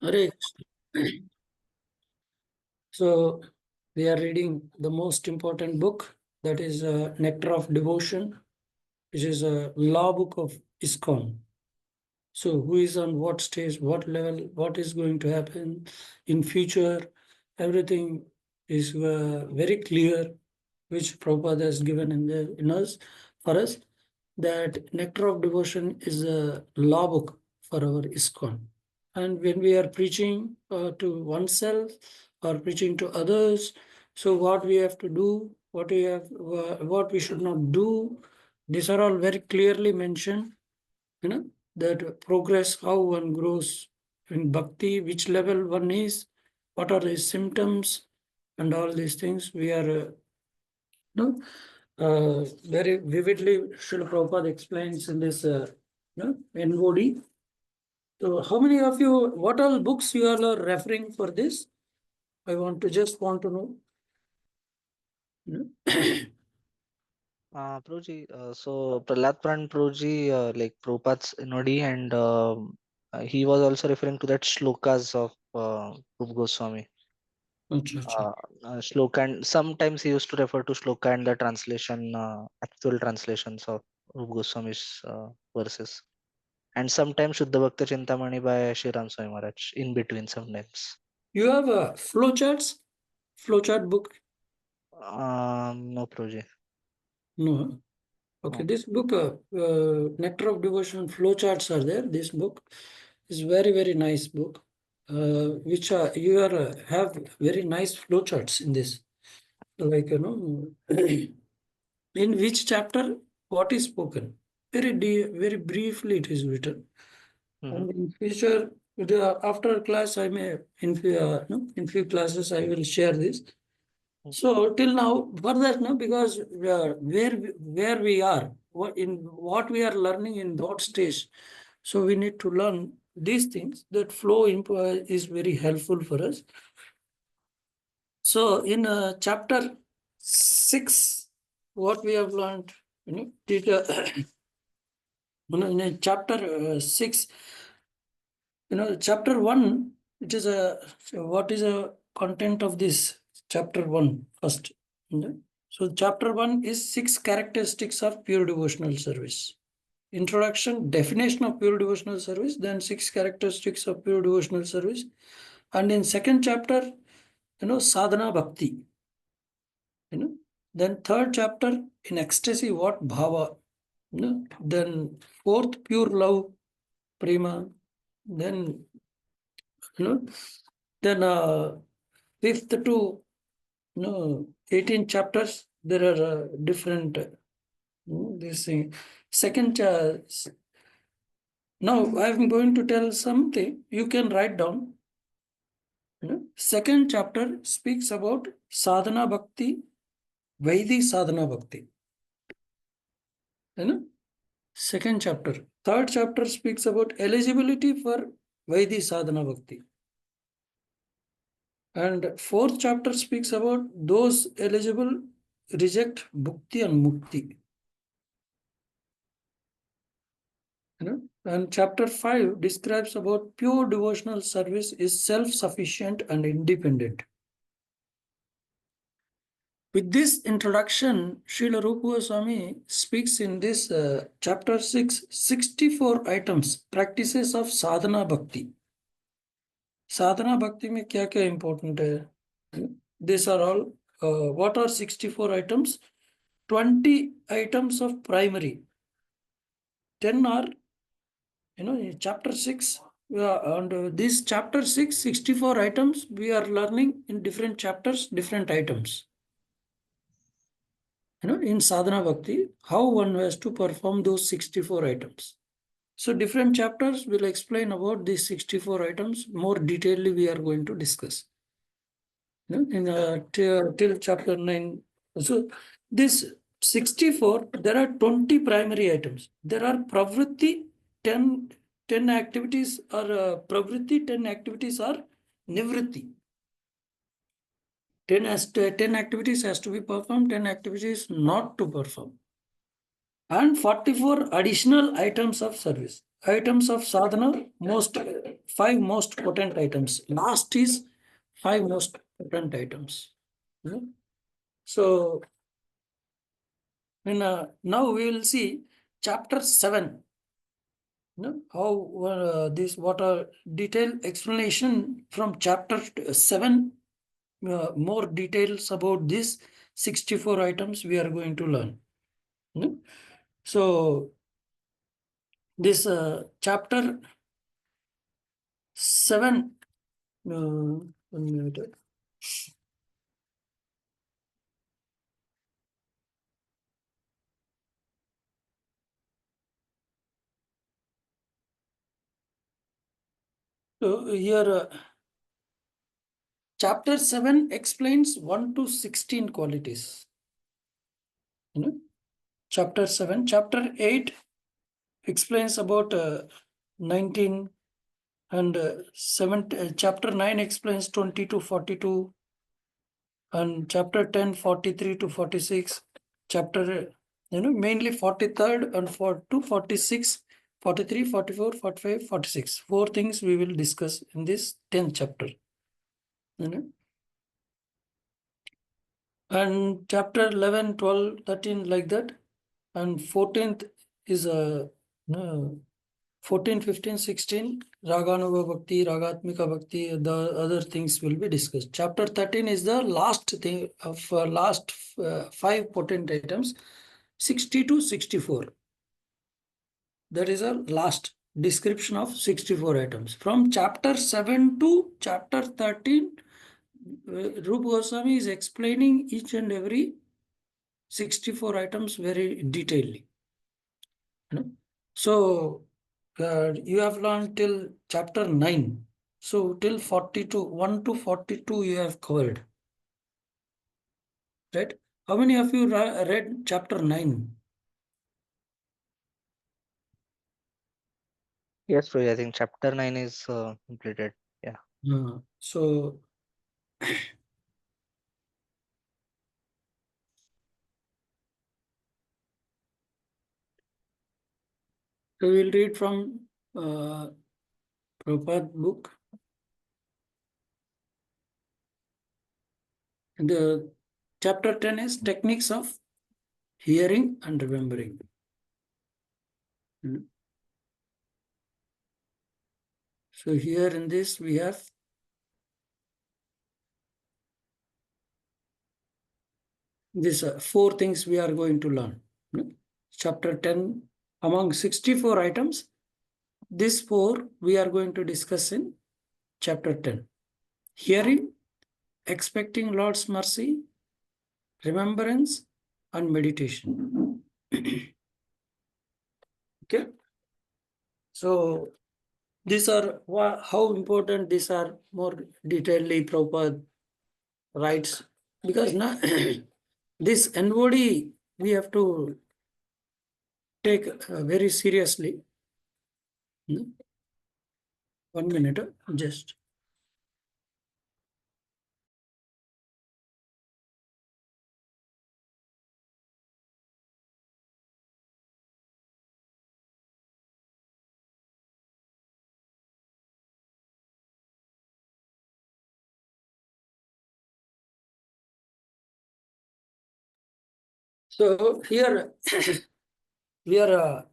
Hare Krishna. So we are reading the most important book, that is Nectar of Devotion, which is a law book of ISKCON. So who is on what stage, what level, what is going to happen in future, everything is very clear, which Prabhupada has given in us for us. That Nectar of Devotion is a law book for our ISKCON. And when we are preaching to oneself or preaching to others, so what we have to do, what we should not do, these are all very clearly mentioned. You know that progress, how one grows in bhakti, which level one is, what are his symptoms, and all these things we are no, very vividly. Srila Prabhupada explains in this NOD. So, how many of you, what all books you all are referring for this? I want to know. Prabhuji, so Prahlad Pran Prabhuji, like Prabhupada's Nodi, and he was also referring to that shlokas of Rupa Goswami. Acha, acha. Shloka, and sometimes he used to refer to shloka and the translation, actual translations of Rupa Goswami's verses. And sometimes Shuddha Bhakta Chintamani by Shri Ram Swami Maharaj in between sometimes. You have a flowchart book? No, Prabhuji. No. Okay, No. this book, Nectar of Devotion flowcharts are there. This book is very nice book, which you are have very nice flowcharts in this. Like in which chapter what is spoken. Very briefly it is written. Mm-hmm. And in future, after class, I may no, in few classes I will share this. So till now, further, no, because where we are, what we are learning in that stage, so we need to learn these things. That is very helpful for us. So in chapter 6, what we have learned, in chapter 6, chapter 1, it is what is a content of this chapter 1 first. So chapter 1 is 6 characteristics of pure devotional service. Introduction, definition of pure devotional service, then 6 characteristics of pure devotional service. And in second chapter, sadhana bhakti. Then third chapter, in ecstasy, what bhava. Then fourth, pure love, prema. Then you know then fifth to 18 chapters, there are different this thing. Second now I'm going to tell something you can write down. Second chapter speaks about sadhana bhakti, vaidi sadhana bhakti. Second chapter. Third chapter speaks about eligibility for vaidi sadhana bhakti. And fourth chapter speaks about those eligible reject bhukti and mukti. And chapter 5 describes about pure devotional service is self-sufficient and independent. With this introduction, Srila Rupa Goswami speaks in this chapter 6, 64 items, practices of sadhana bhakti. Sadhana bhakti में क्या क्या important है? These are all, what are 64 items? 20 items of primary. 10 are, in chapter 6, and this chapter 6, 64 items, we are learning in different chapters, different items. In sadhana bhakti, how one has to perform those 64 items. So different chapters will explain about these 64 items. More detailedly we are going to discuss. In till chapter 9. So this 64, there are 20 primary items. There are pravritti, 10 activities are pravritti, 10 activities are nivritti. 10 activities has to be performed, 10 activities not to perform. And 44 additional items of service. items of sadhana, five most potent items. Last is five most potent items. Yeah. So now we will see chapter 7. How this what a detailed explanation from chapter 7. More details about this 64 items we are going to learn. So this chapter 7. 1 minute. So here chapter 7 explains 1 to 16 qualities. Chapter 7. Chapter 8 explains about 19, and chapter 9 explains 20 to 42, and chapter 10 43 to 46. Chapter mainly 43rd and 4 to 46, 43, 44, 45, 46. Four things we will discuss in this 10th chapter. And chapter 11, 12, 13, like that. And 14th is a 14, 15, 16, Raganuga Bhakti, Ragatmika Bhakti, the other things will be discussed. Chapter 13 is the last thing of last five potent items, 60 to 64. That is a last description of 64 items. From chapter 7 to chapter 13, Rupa Goswami is explaining each and every 64 items very detailedly. So you have learned till chapter 9. So till 42, 1 to 42 you have covered. Right? How many of you read chapter 9? Yes, Roy, I think chapter 9 is completed. Yeah. So we will read from Prabhupada book. The chapter 10 is techniques of hearing and remembering. So here in this we have these four things we are going to learn. Chapter 10, among 64 items, these four we are going to discuss in chapter 10. Hearing, expecting Lord's mercy, remembrance, and meditation. Okay. So these are how important these are, more detailedly Prabhupada writes, because now this NOD we have to take very seriously. 1 minute, just. So here we are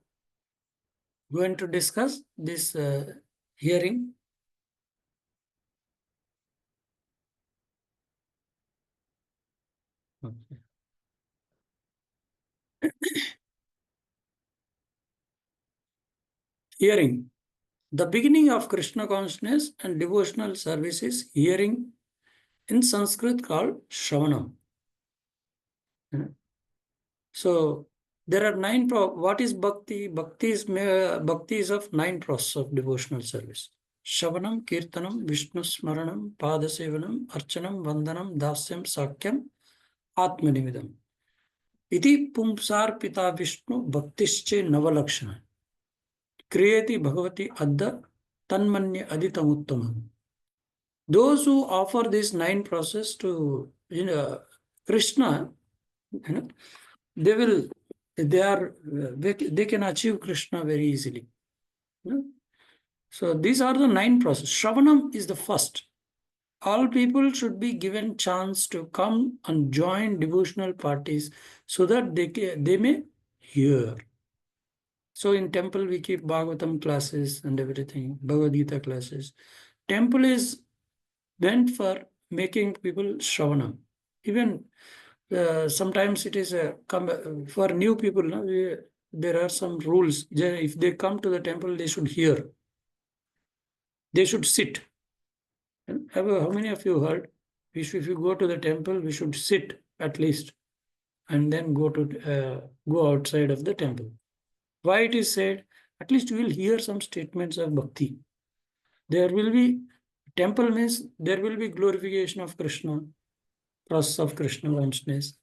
going to discuss this hearing. Okay. Hearing. The beginning of Krishna consciousness and devotional service is hearing, in Sanskrit called Shravanam. So there are 9. What is bhakti? Bhakti is of 9 processes of devotional service. Shravanam, Kirtanam, Vishnu Smaranam, Padasevanam, Archanam, Vandanam, Dasyam, Sakyam, Atmanimidam. Iti Pumsar Pita Vishnu Bhaktische Navalakshana. Kriyati Bhagavati Adda Tanmanya Aditamuttamam. Those who offer this 9 process to Krishna, they can achieve Krishna very easily. So these are the 9 processes. Shravanam is the first. All people should be given chance to come and join devotional parties so that they may hear. So in temple we keep Bhagavatam classes and everything, Bhagavad Gita classes. Temple is meant for making people Shravanam. Even sometimes it is for new people. There are some rules. If they come to the temple, they should hear. They should sit. And how many of you heard? If you go to the temple, we should sit at least, and then go outside of the temple. Why it is said? At least you will hear some statements of bhakti. There will be temple means there will be glorification of Krishna, process of Krishna consciousness.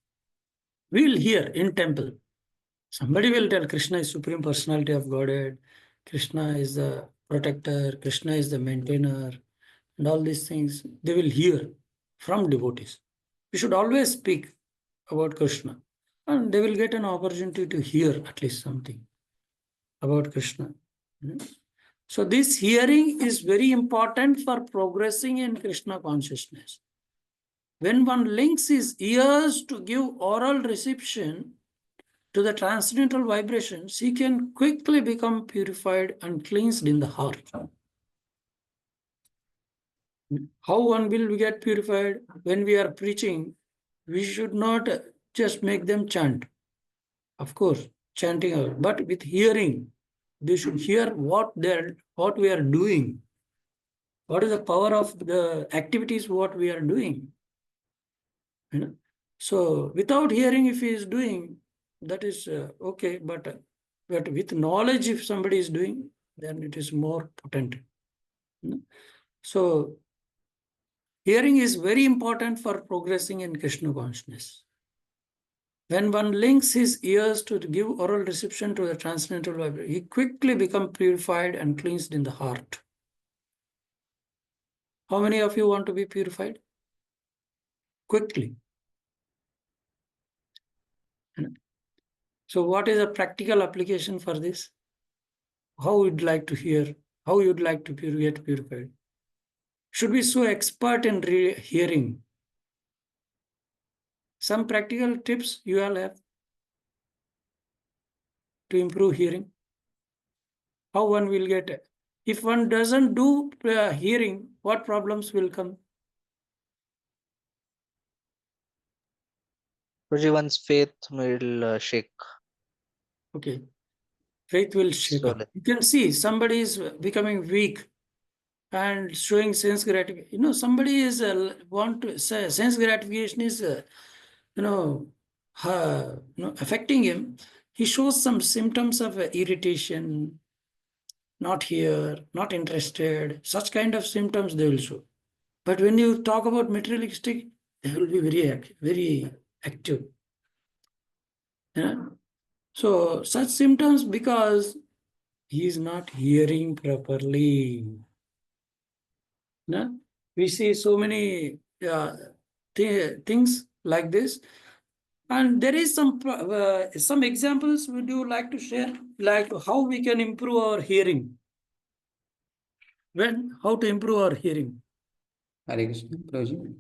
We will hear in temple. Somebody will tell Krishna is Supreme Personality of Godhead, Krishna is the protector, Krishna is the maintainer, and all these things they will hear from devotees. We should always speak about Krishna, and they will get an opportunity to hear at least something about Krishna. So this hearing is very important for progressing in Krishna consciousness. When one links his ears to give oral reception to the transcendental vibrations, he can quickly become purified and cleansed in the heart. How one will get purified? When we are preaching, we should not just make them chant. Of course, chanting, but with hearing. They should hear what we are doing. What is the power of the activities what we are doing? So without hearing, if he is doing, that is okay, but with knowledge, if somebody is doing, then it is more potent. So hearing is very important for progressing in Krishna consciousness. When one links his ears to give oral reception to the transcendental vibration, he quickly becomes purified and cleansed in the heart. How many of you want to be purified? Quickly. So what is a practical application for this? How you'd like to hear, how you'd like to get purified? Should be so expert in hearing. Some practical tips you all have to improve hearing. How one will get it? If one doesn't do hearing, what problems will come? One's faith will shake. Okay. Faith will shake up. Slowly. You can see somebody is becoming weak and showing sense gratification. Somebody is sense gratification is affecting him. He shows some symptoms of irritation, not here, not interested. Such kind of symptoms they will show. But when you talk about materialistic, they will be very active. So such symptoms because he is not hearing properly. We see so many things like this. And there is some examples would you like to share, like how we can improve our hearing? How to improve our hearing? Hare Krishna, Prabhuji.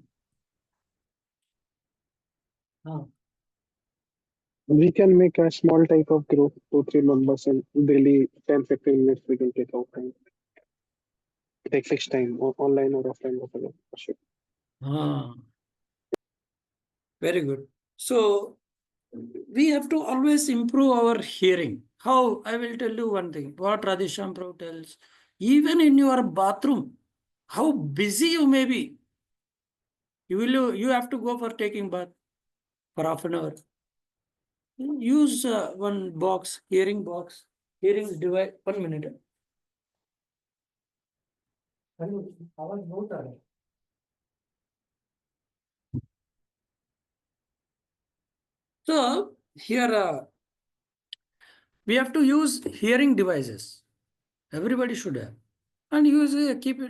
We can make a small type of group, 2-3 members, and daily 10-15 minutes we can take out time. Take fixed time, online or offline, whatever. Sure. Very good. So we have to always improve our hearing. How? I will tell you one thing. What Radhesham Prabhu tells. Even in your bathroom, how busy you may be, you have to go for taking bath for half an hour. Use one box, hearing device. 1 minute. So here we have to use hearing devices. Everybody should have. And use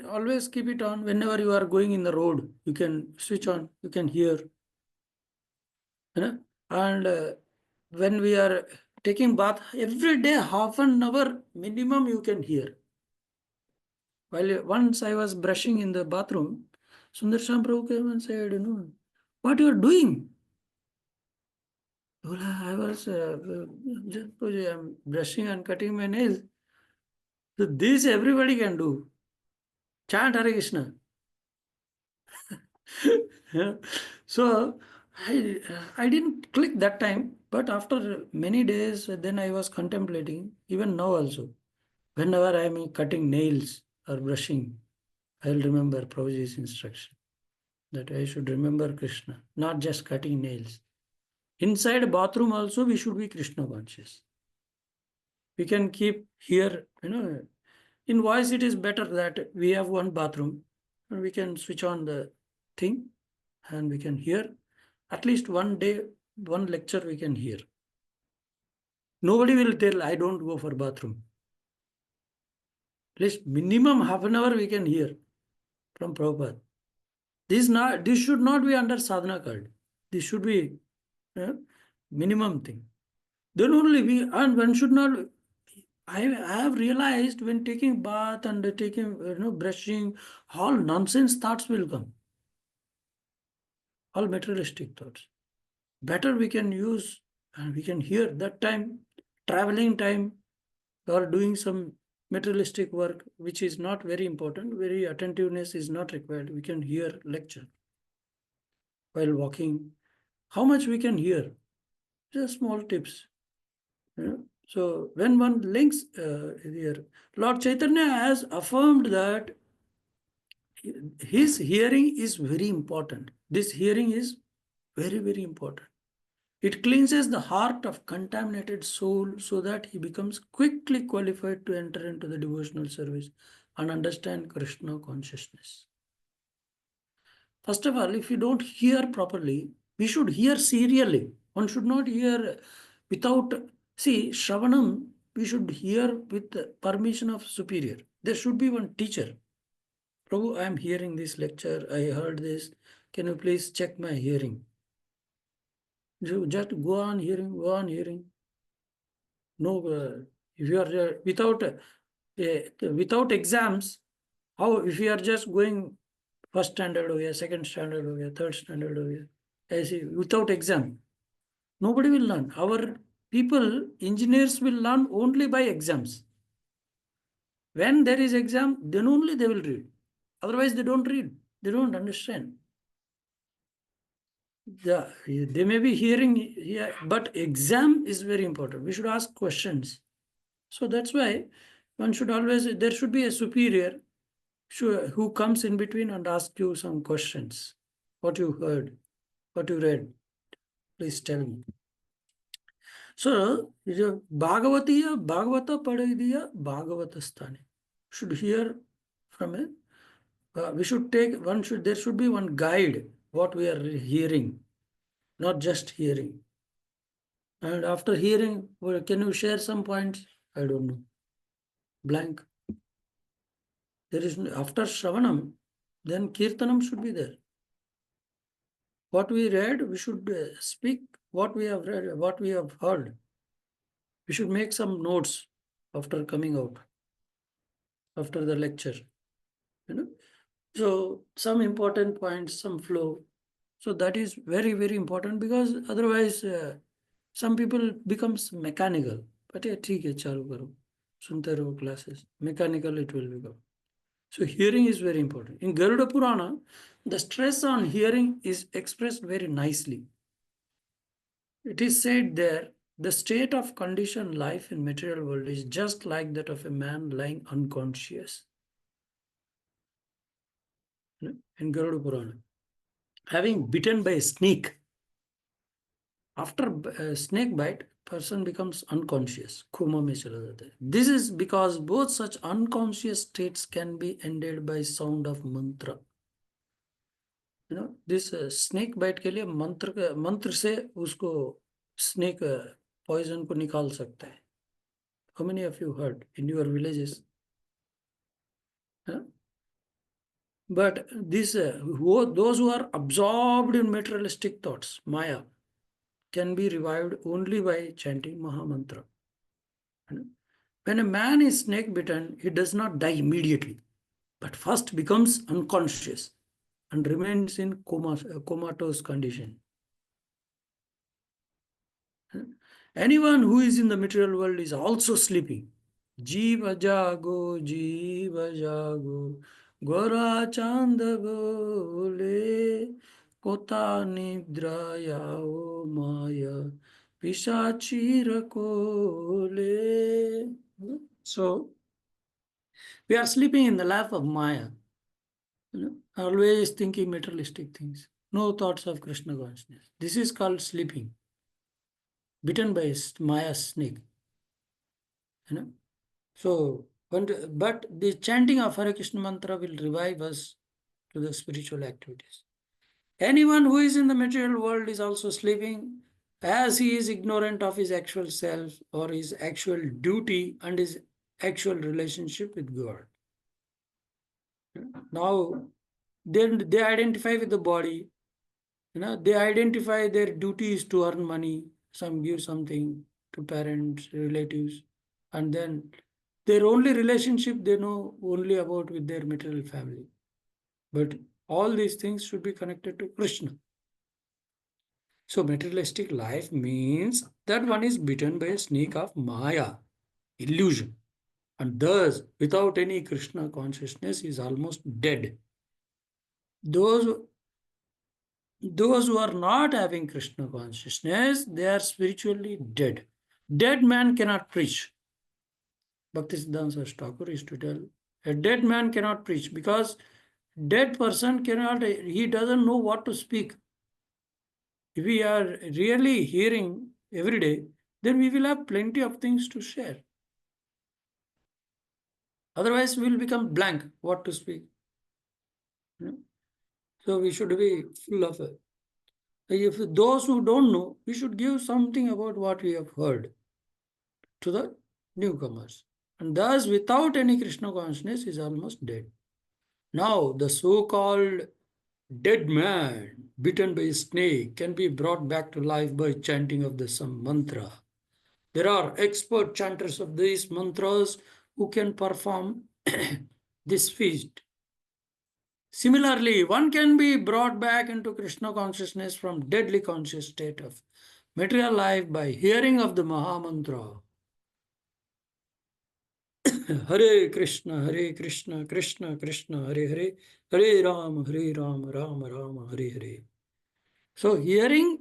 always keep it on. Whenever you are going in the road, you can switch on, you can hear. And when we are taking bath, every day, half an hour minimum you can hear. Once I was brushing in the bathroom, Sundarshan Prabhu came and said, what you are doing? Well, I was I'm brushing and cutting my nails. So this everybody can do. Chant Hare Krishna. Yeah. So I didn't click that time, but after many days, then I was contemplating, even now also. Whenever I am cutting nails or brushing, I'll remember Prabhuji's instruction that I should remember Krishna, not just cutting nails. Inside a bathroom also, we should be Krishna conscious. We can keep here, in voice it is better that we have one bathroom and we can switch on the thing and we can hear. At least one day, one lecture we can hear. Nobody will tell, I don't go for bathroom. At least minimum half an hour we can hear from Prabhupada. This should not be under sadhana card. This should be minimum thing. Then only and one should not. I have realized when taking bath and taking brushing, all nonsense thoughts will come. All materialistic thoughts. Better we can use and we can hear that time, traveling time, or doing some materialistic work which is not very important, very attentiveness is not required. We can hear lecture while walking. How much we can hear? Just small tips. So when one links here, Lord Chaitanya has affirmed that his hearing is very important. This hearing is very, very important. It cleanses the heart of contaminated soul so that he becomes quickly qualified to enter into the devotional service and understand Krishna consciousness. First of all, if you don't hear properly, we should hear serially. One should not hear without, Shravanam, we should hear with the permission of superior. There should be one teacher. Prabhu, I am hearing this lecture, I heard this. Can you please check my hearing? You just go on hearing, go on hearing. No, if you are without exams, how if you are just going first standard over here, second standard over here, third standard over here, without exam, nobody will learn. Our people, engineers will learn only by exams. When there is exam, then only they will read. Otherwise, they don't read. They don't understand. They may be hearing here, but exam is very important. We should ask questions. So that's why one should always, there should be a superior who comes in between and asks you some questions. What you heard, what you read, please tell me. So, Bhagavatiya, Bhagavata Padadiya, Bhagavata Sthane. Should hear from it. We should take there should be one guide what we are hearing, not just hearing. And after hearing, can you share some points? I don't know. Blank. There is after Shravanam, then Kirtanam should be there. What we read, we should speak what we have read, what we have heard. We should make some notes after coming out, after the lecture. So some important points, some flow. So that is very, very important because otherwise some people becomes mechanical. But yeah, ठीक है, चालू करो, सुनते रहो classes. Mechanical it will become. So hearing is very important. In Garuda Purana, the stress on hearing is expressed very nicely. It is said there, the state of conditioned life in material world is just like that of a man lying unconscious. In Garuda Purana, having bitten by a snake. After a snake bite, person becomes unconscious. Koma mein chala jata hai. This is because both such unconscious states can be ended by sound of mantra. This snake bite के लिए मंत्र से उसको snake poison को निकाल सकता है. How many of you heard in your villages? But those who are absorbed in materialistic thoughts, Maya, can be revived only by chanting Mahamantra. When a man is snake bitten, he does not die immediately. but first becomes unconscious and remains in comatose condition. Anyone who is in the material world is also sleeping. Jiva jago, gora chanda gole, kota nidraya o maya, pisachira kole. So, we are sleeping in the lap of Maya, always thinking materialistic things, no thoughts of Krishna consciousness. This is called sleeping, bitten by Maya's snake. So, but the chanting of Hare Krishna mantra will revive us to the spiritual activities. Anyone who is in the material world is also sleeping, as he is ignorant of his actual self or his actual duty and his actual relationship with God. Now, then they identify with the body. They identify their duties to earn money. Some give something to parents, relatives, and then their only relationship they know only about with their material family. But all these things should be connected to Krishna. So materialistic life means that one is bitten by a snake of Maya, illusion. And thus, without any Krishna consciousness, is almost dead. Those who are not having Krishna consciousness, they are spiritually dead. Dead man cannot preach. Bhaktisiddhanta Saraswati Thakur used to tell, a dead man cannot preach because dead person cannot, he doesn't know what to speak. If we are really hearing every day, then we will have plenty of things to share. Otherwise, we will become blank what to speak. So we should be full of it. If those who don't know, we should give something about what we have heard to the newcomers. And thus, without any Krishna consciousness, is almost dead. Now, the so-called dead man bitten by a snake can be brought back to life by chanting of the some mantra. There are expert chanters of these mantras who can perform this feat. Similarly, one can be brought back into Krishna consciousness from deadly conscious state of material life by hearing of the Maha Mantra. Hare Krishna, Krishna Krishna, Hare Hare, Hare Ram, Ram Ram, Hare Hare. So hearing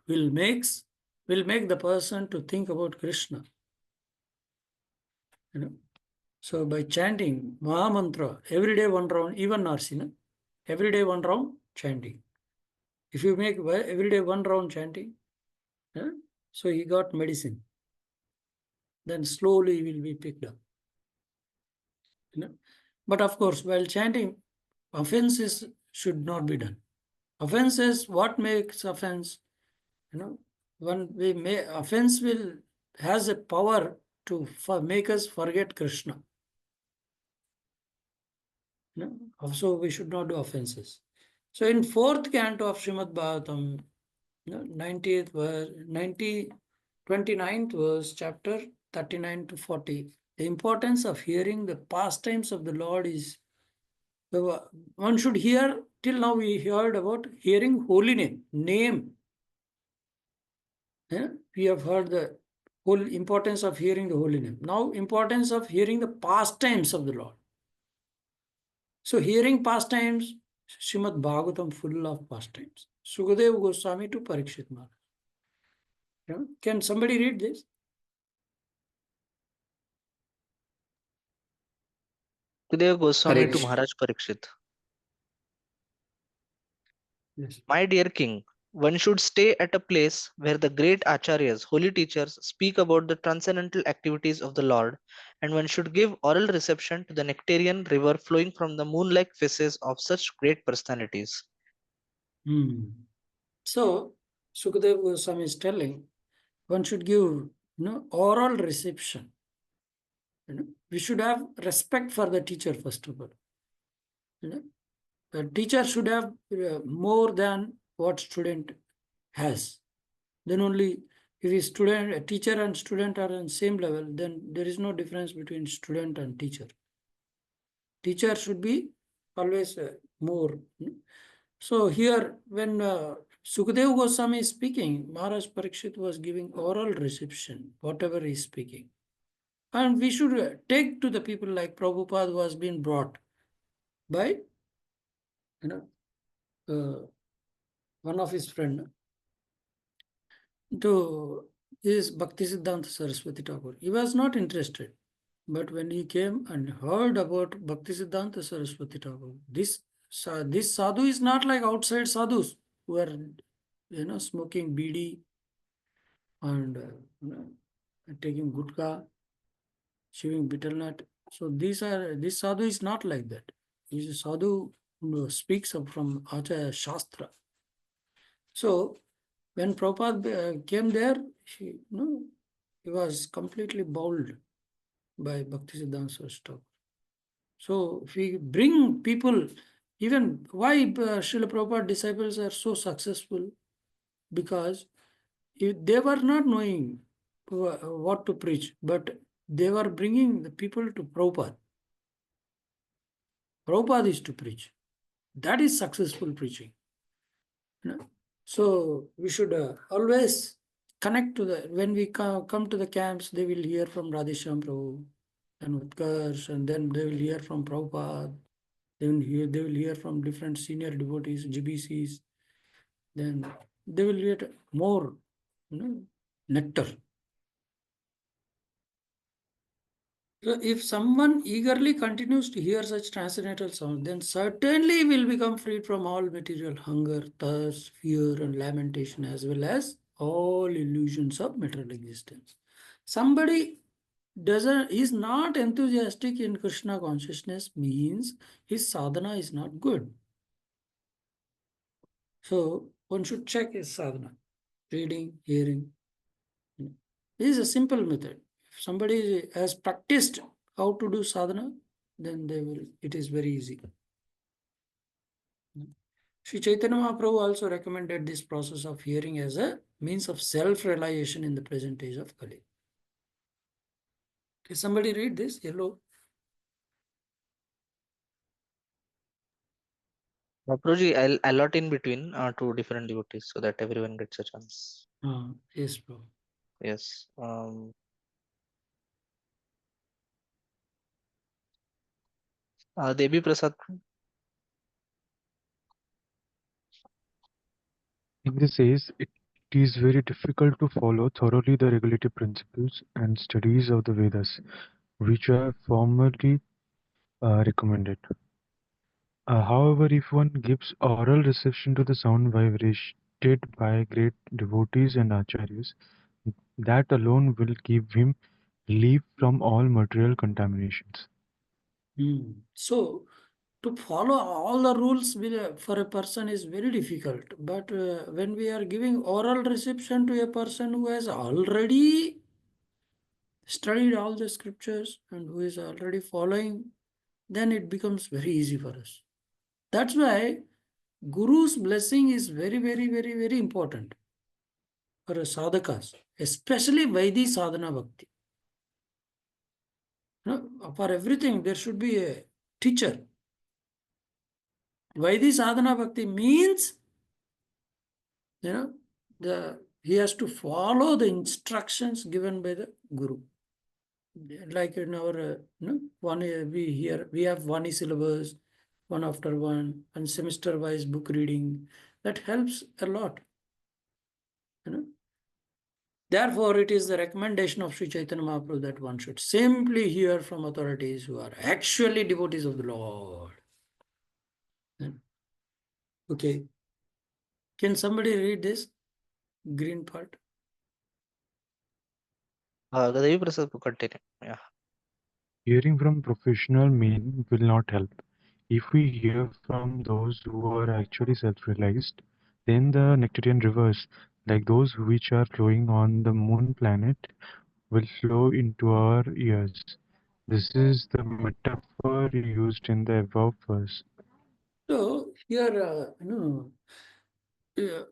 will make the person to think about Krishna. So by chanting Maha Mantra, every day one round, even Narsina, every day one round chanting. If you make every day one round chanting, so he got medicine. Then slowly he will be picked up. But of course, while chanting, offenses should not be done. Offenses, what makes offense? Offense has a power to make us forget Krishna. Also, we should not do offenses. So in 4th canto of Srimad Bhagavatam, 90th verse, 29th verse, chapter 39 to 40, the importance of hearing the pastimes of the Lord is, one should hear, till now we heard about hearing holy name. We have heard the whole importance of hearing the holy name. Now, importance of hearing the pastimes of the Lord. So hearing pastimes, Srimad Bhagavatam full of pastimes. Sukadeva Goswami to Parikshit Maharaj. Can somebody read this? Sukadeva Goswami Hare to Krishna. Maharaj Parikshit. Yes. My dear king, one should stay at a place where the great acharyas, holy teachers, speak about the transcendental activities of the Lord, and one should give oral reception to the nectarian river flowing from the moon-like faces of such great personalities. So, Sukadeva Goswami is telling, one should give oral reception. We should have respect for the teacher, first of all. The teacher should have more than what student has. Then only if a teacher and student are on same level, then there is no difference between student and teacher. Teacher should be always more. So here, when Sukadeva Goswami is speaking, Maharaj Parikshit was giving oral reception, whatever he is speaking. And we should take to the people like Prabhupada was being brought by, one of his friend to his Bhaktisiddhanta Saraswati Thakur. He was not interested. But when he came and heard about Bhaktisiddhanta Saraswati Thakur, this sadhu is not like outside sadhus who are, smoking bidi and taking gutka, chewing bitter nut. So this sadhu is not like that. He is a sadhu who speaks from Acharya Shastra. So when Prabhupada came there, he was completely bowled by Bhaktisiddhanta Saraswati Thakur. So if we bring people, even why Srila Prabhupada disciples are so successful, because they were not knowing what to preach, but they were bringing the people to Prabhupada. Prabhupada is to preach. That is successful preaching. So we should always connect to the, when we come to the camps, they will hear from Radhesham Prabhu and Utkarsh, and then they will hear from Prabhupada. They will hear from different senior devotees, GBCs. Then they will get more nectar. So if someone eagerly continues to hear such transcendental sound, then certainly will become freed from all material hunger, thirst, fear, and lamentation, as well as all illusions of material existence. Somebody is not enthusiastic in Krishna consciousness, means his sadhana is not good. So one should check his sadhana, reading, hearing. This is a simple method. If somebody has practiced how to do sadhana, then it is very easy. Sri Chaitanya Mahaprabhu also recommended this process of hearing as a means of self-realization in the present age of Kali. Can somebody read this? Yellow. Prabhuji, I'll allot in between two different devotees so that everyone gets a chance. Yes, bro. Yes. Devi Prasad. In this age, it is very difficult to follow thoroughly the regulative principles and studies of the Vedas, which are formally recommended. However, if one gives oral reception to the sound vibrated by great devotees and acharyas, that alone will give him relief from all material contaminations. So, to follow all the rules for a person is very difficult. But when we are giving oral reception to a person who has already studied all the scriptures and who is already following, then it becomes very easy for us. That's why Guru's blessing is very, very, very, very important for a sadhakas, especially Vaidhi sadhana bhakti. For everything, there should be a teacher. Vaidhi sadhana bhakti means, he has to follow the instructions given by the Guru. Like in our we have Vani syllabus, one after one, and semester-wise book reading. That helps a lot. Therefore, it is the recommendation of Sri Chaitanya Mahaprabhu that one should simply hear from authorities who are actually devotees of the Lord. Okay. Can somebody read this green part? Devi Prasad will continue. Yeah. Hearing from professional men will not help. If we hear from those who are actually self-realized, then the nectarian rivers, like those which are flowing on the moon planet, will flow into our ears. This is the metaphor used in the above verse. So here,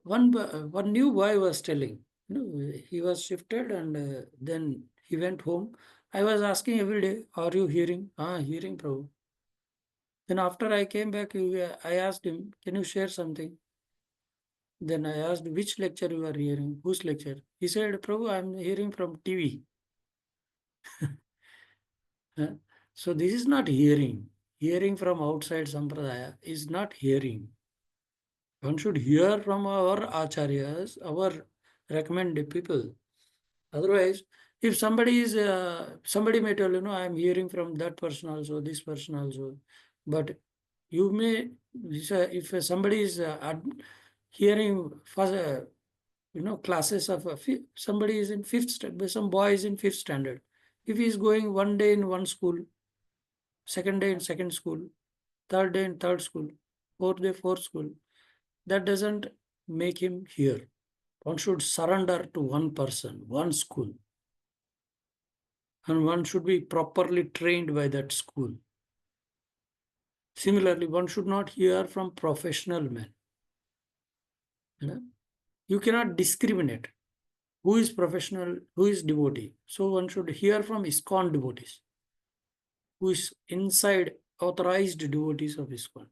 one new boy was telling, he was shifted and then he went home. I was asking every day, are you hearing? Hearing, Prabhu. Then after I came back, I asked him, can you share something? Then I asked, which lecture you are hearing? Whose lecture? He said, Prabhu, I am hearing from TV. Huh? So this is not hearing. Hearing from outside Sampradaya is not hearing. One should hear from our acharyas, our recommended people. Otherwise, if somebody is, somebody may tell, I am hearing from that person also, this person also. But you may, if somebody is hearing for, classes of, somebody is in fifth standard, some boy is in fifth standard. If he is going one day in one school, second day in second school, third day in third school, fourth day fourth school, that doesn't make him hear. One should surrender to one person, one school. And one should be properly trained by that school. Similarly, one should not hear from professional men. You cannot discriminate who is professional, who is devotee. So one should hear from ISKCON devotees, who is inside authorized devotees of ISKCON.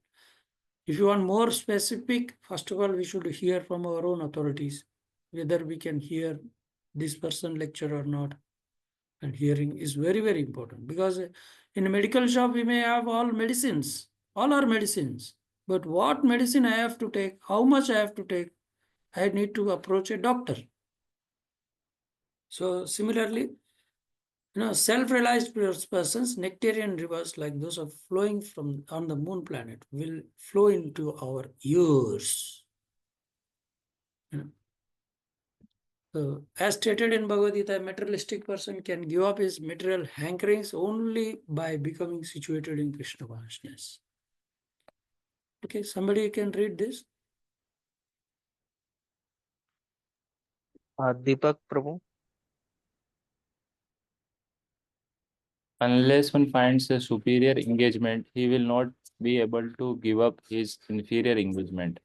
If you want more specific, first of all, we should hear from our own authorities, whether we can hear this person lecture or not. And hearing is very, very important, because in a medical shop, we may have all medicines, all are medicines. But what medicine I have to take, how much I have to take, I need to approach a doctor. So similarly, self-realized persons, nectarian rivers like those of flowing from on the moon planet will flow into our ears. So, as stated in Bhagavad Gita, a materialistic person can give up his material hankerings only by becoming situated in Krishna consciousness. Okay, somebody can read this. Deepak Prabhu. Unless one finds a superior engagement, he will not be able to give up his inferior engagement.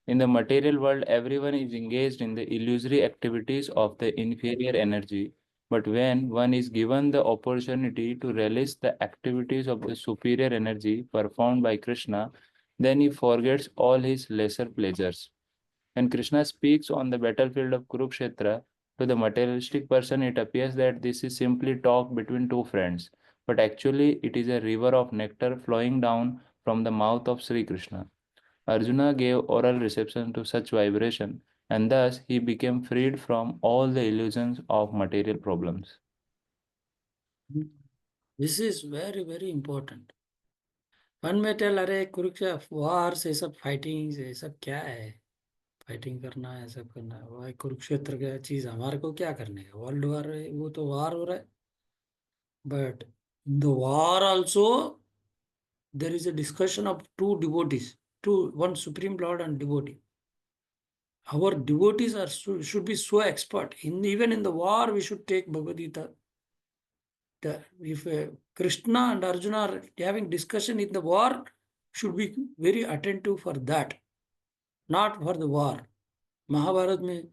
In the material world, everyone is engaged in the illusory activities of the inferior energy. But when one is given the opportunity to relish the activities of the superior energy performed by Krishna, then he forgets all his lesser pleasures. When Krishna speaks on the battlefield of Kurukshetra, to the materialistic person, it appears that this is simply talk between two friends, but actually it is a river of nectar flowing down from the mouth of Sri Krishna. Arjuna gave oral reception to such vibration, and thus he became freed from all the illusions of material problems. This is very, very important. One may tell, अरे Kurukshetra wars, ये सब fighting, ये सब क्या है? Fighting करना है, सब करना है, वो कुरुक्षेत्र का चीज हमारे को क्या करने का? वर्ल्ड वार, वो तो वार हो रहा है. But in the war also, there is a discussion of two devotees, one Supreme Lord and devotee. Our devotees should be so expert. Even in the war, we should take Bhagavad Gita. If Krishna and Arjuna are having discussion in the war, should be very attentive for that, not for the war. Mahabharata mein,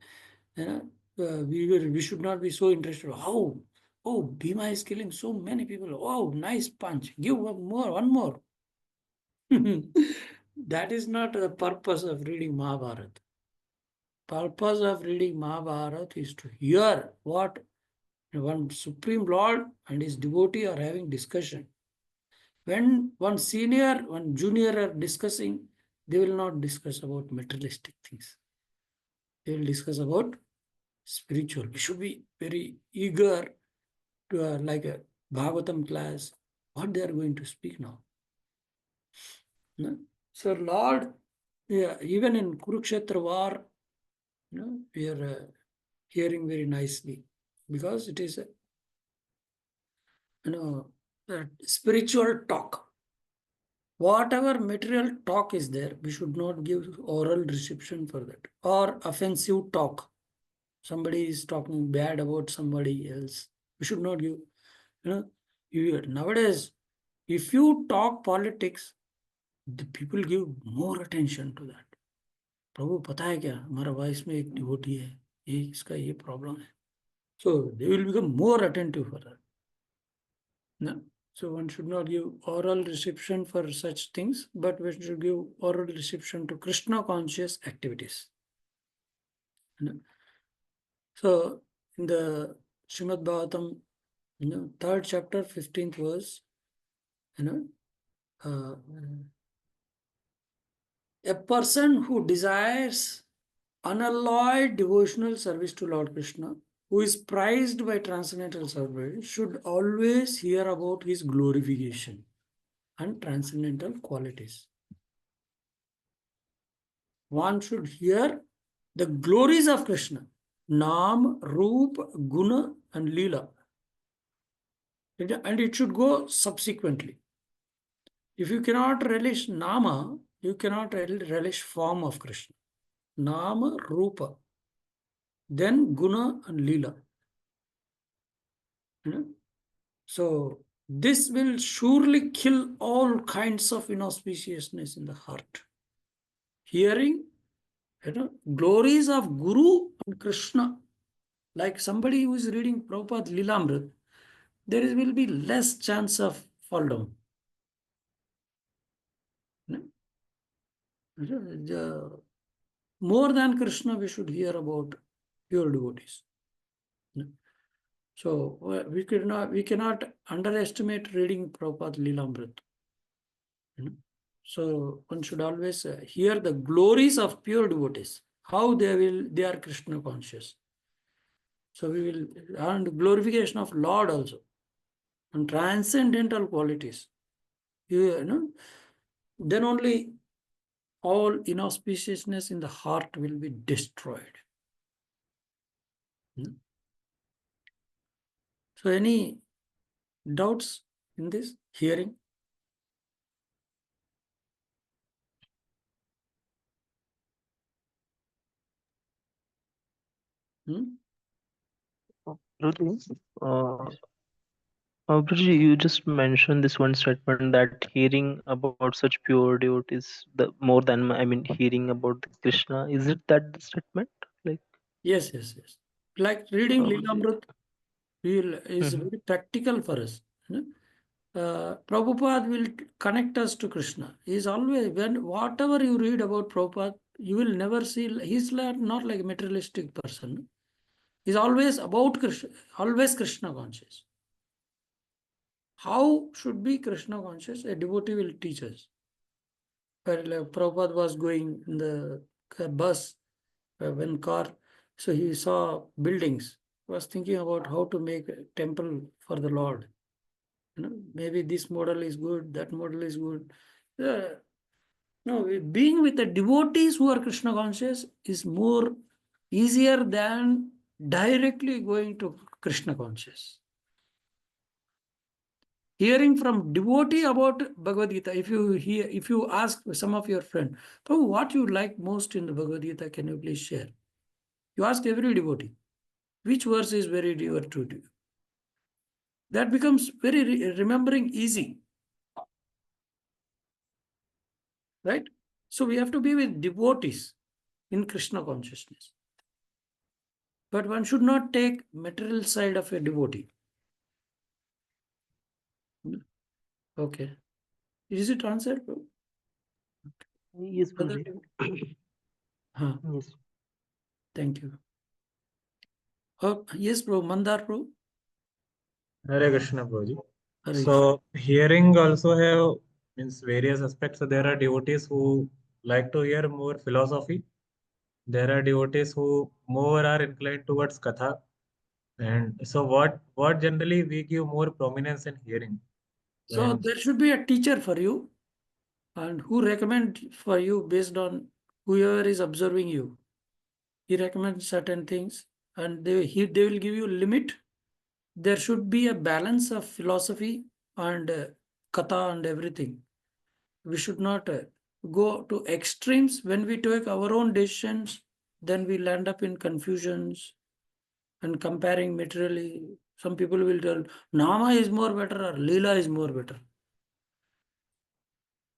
we should not be so interested. How? Oh, Bhima is killing so many people. Oh, nice punch. Give one more. That is not the purpose of reading Mahabharata. Purpose of reading Mahabharata is to hear what one Supreme Lord and his devotee are having discussion. When one senior, one junior are discussing, they will not discuss about materialistic things. They will discuss about spiritual. We should be very eager to like a Bhagavatam class, what they are going to speak now. No? So Lord, even in Kurukshetra war, we are hearing very nicely, because it is spiritual talk. Whatever material talk is there, we should not give oral reception for that, or offensive talk. Somebody is talking bad about somebody else, we should not give. Nowadays, if you talk politics, the people give more attention to that. प्रभु पता है क्या, हमारा vice में एक devotee है, ये इसका ये प्रॉब्लम है. So they will become more attentive for that. No? So one should not give oral reception for such things, but we should give oral reception to Krishna conscious activities. You know? So in the Srimad Bhagavatam, 3rd chapter, 15th verse, a person who desires unalloyed devotional service to Lord Krishna, who is prized by transcendental service, should always hear about his glorification and transcendental qualities. One should hear the glories of Krishna, Nam, Roop, Guna, and Leela. And it should go subsequently. If you cannot relish Nama, you cannot relish form of Krishna. Nama, Rupa, then Guna and Leela. So this will surely kill all kinds of inauspiciousness in the heart. Hearing, glories of Guru and Krishna, like somebody who is reading Prabhupada Lilamrit, there will be less chance of fall down. More than Krishna, we should hear about pure devotees. So we cannot underestimate reading Prabhupada Lilamrit. So one should always hear the glories of pure devotees, how they are Krishna conscious. So we will learn the glorification of Lord also, and transcendental qualities. Then only all inauspiciousness in the heart will be destroyed. So any doubts in this hearing? Prabhuji, you just mentioned this one statement that hearing about such pure devotees, the more than hearing about Krishna. Is it that the statement? Like Yes. Like reading Prabhuji. Lilamrit is very practical for us. Prabhupada will connect us to Krishna. He is always, whatever you read about Prabhupada, you will never see, he's not like a materialistic person. He's always about Krishna, always Krishna conscious. How should be Krishna conscious? A devotee will teach us. Like Prabhupada was going in the bus, when car, so he saw buildings, was thinking about how to make a temple for the Lord. Maybe this model is good, that model is good. No, being with the devotees who are Krishna conscious is more easier than directly going to Krishna conscious. Hearing from devotee about Bhagavad Gita, if you ask some of your friends, oh, what you like most in the Bhagavad Gita, can you please share? You ask every devotee, which verse is very dear to you? That becomes very remembering easy. Right? So we have to be with devotees in Krishna consciousness. But one should not take material side of a devotee. Okay. Is it answered? Yes, Prabhuji. Yes. Thank you. Yes, bro. Mandar, bro. Hare Krishna, Prabhuji. Hare So hearing also have means various aspects. So there are devotees who like to hear more philosophy. There are devotees who more are inclined towards katha. And so what generally we give more prominence in hearing? So When there should be a teacher for you, and who recommend for you based on whoever is observing you. He recommends certain things, and they will give you limit. There should be a balance of philosophy and katha and everything. We should not go to extremes. When we take our own decisions, then we'll end up in confusions and comparing materially. Some people will tell Nama is more better or Leela is more better.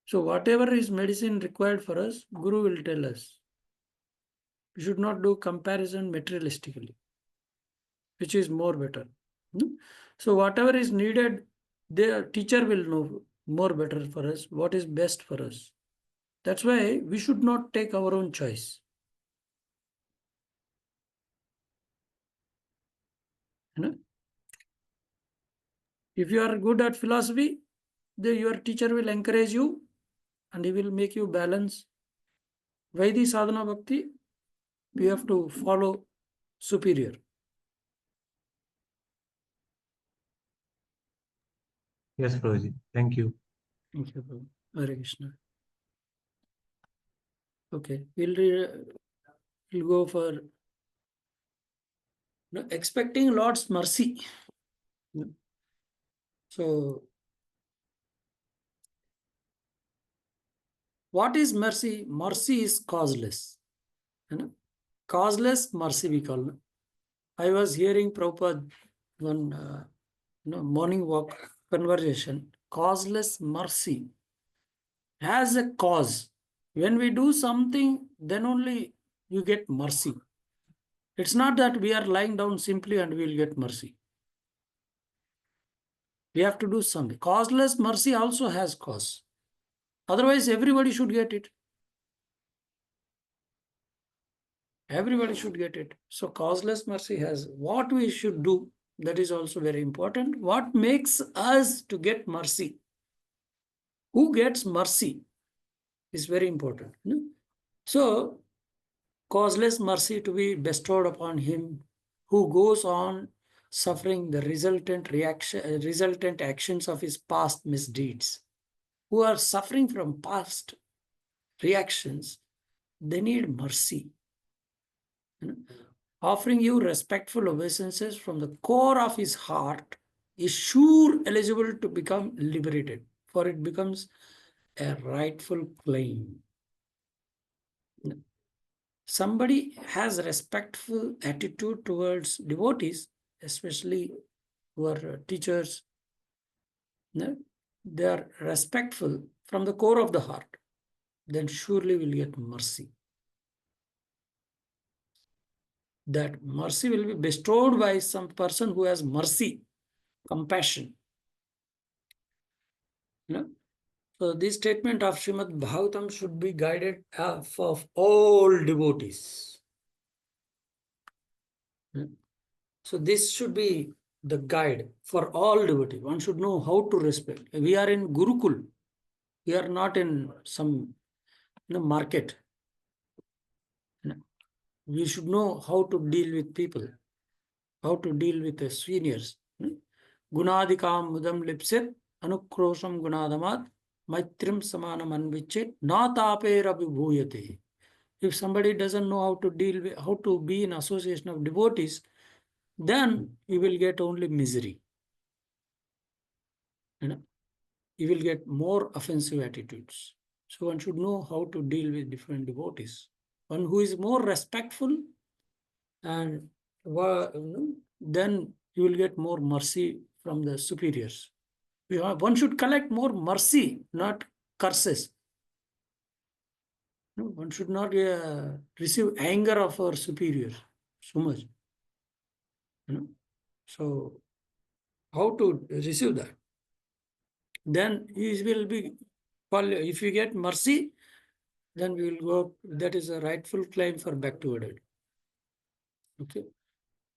So whatever is medicine required for us, Guru will tell us. We should not do comparison materialistically, which is more better. So whatever is needed their teacher will know more better for us, what is best for us. That's why we should not take our own choice. You know? If you are good at philosophy, your teacher will encourage you and he will make you balance. Vaidhi sadhana bhakti, we have to follow superior. Yes, Prabhuji. Thank you. Thank you, Prabhu. Hare Krishna. Okay, we'll go for expecting Lord's mercy. So, what is mercy? Mercy is causeless. Causeless mercy we call. I was hearing Prabhupada one morning walk conversation. Causeless mercy has a cause. When we do something, then only you get mercy. It's not that we are lying down simply and we will get mercy. We have to do something. Causeless mercy also has cause. Otherwise, everybody should get it. Everybody should get it. So causeless mercy has what we should do. That is also very important. What makes us to get mercy? Who gets mercy is very important. So causeless mercy to be bestowed upon him who goes on suffering the resultant actions of his past misdeeds, who are suffering from past reactions. They need mercy. Offering you respectful obeisances from the core of his heart is sure eligible to become liberated, for it becomes a rightful claim. Somebody has a respectful attitude towards devotees, especially who are teachers. They are respectful from the core of the heart, then surely will get mercy. That mercy will be bestowed by some person who has mercy, compassion. So this statement of Srimad Bhagavatam should be guided of all devotees. So this should be the guide for all devotees. One should know how to respect. We are in Gurukul. We are not in some market. We should know how to deal with people, how to deal with the seniors. Gunadikam mudam lipsit, anukrosham gunadamat, maitrim samanam anvichit, na tapera vibhuyate. If somebody doesn't know how to deal with, how to be in association of devotees, then you will get only misery. You will get more offensive attitudes. So one should know how to deal with different devotees. One who is more respectful, and then you will get more mercy from the superiors. One should collect more mercy, not curses. One should not receive anger of our superiors so much. So how to receive that? Then he will be, if you get mercy, then we will go, that is a rightful claim for bhakti. Okay.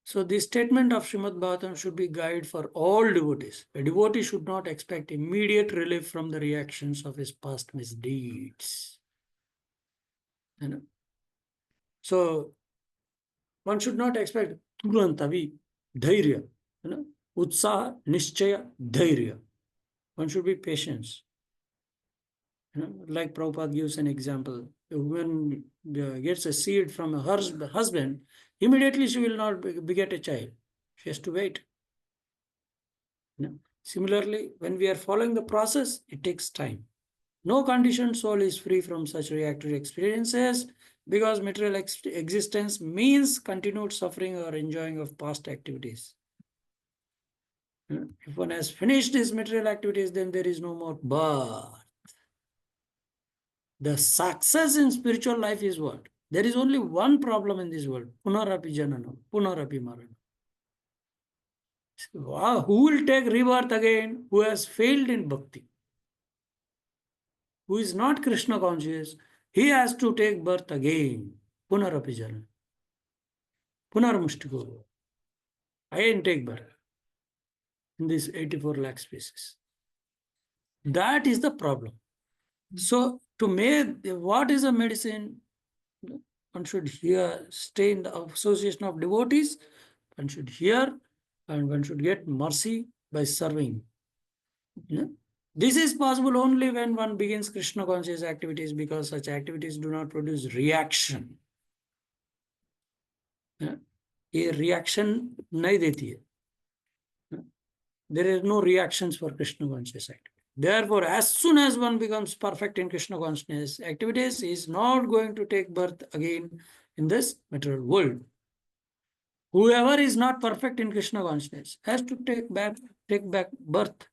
So this statement of Srimad Bhagavatam should be guide for all devotees. A devotee should not expect immediate relief from the reactions of his past misdeeds. So one should not expect turantavi, dhairya, utsaha, nishchaya, dhairya. One should be patient. Like Prabhupada gives an example. A woman gets a seed from her husband, immediately she will not beget a child. She has to wait. Similarly, when we are following the process, it takes time. No conditioned soul is free from such reactive experiences, because material existence means continued suffering or enjoying of past activities. If one has finished his material activities, then there is no more birth. The success in spiritual life is what? There is only one problem in this world. Punarapi jananam, punarapi maranam. Wow, who will take rebirth again? Who has failed in bhakti? Who is not Krishna conscious? He has to take birth again. Punarapi jana. Punarmushtiko. Again take birth in this 84 lakh species. That is the problem. So to make, what is a medicine? One should hear, stay in the association of devotees, one should hear, and one should get mercy by serving. Yeah? This is possible only when one begins Krishna conscious activities, because such activities do not produce reaction. Yeah? ये reaction नहीं देती है. There is no reactions for Krishna conscious activity. Therefore, as soon as one becomes perfect in Krishna consciousness activities, he is not going to take birth again in this material world. Whoever is not perfect in Krishna consciousness has to take back birth.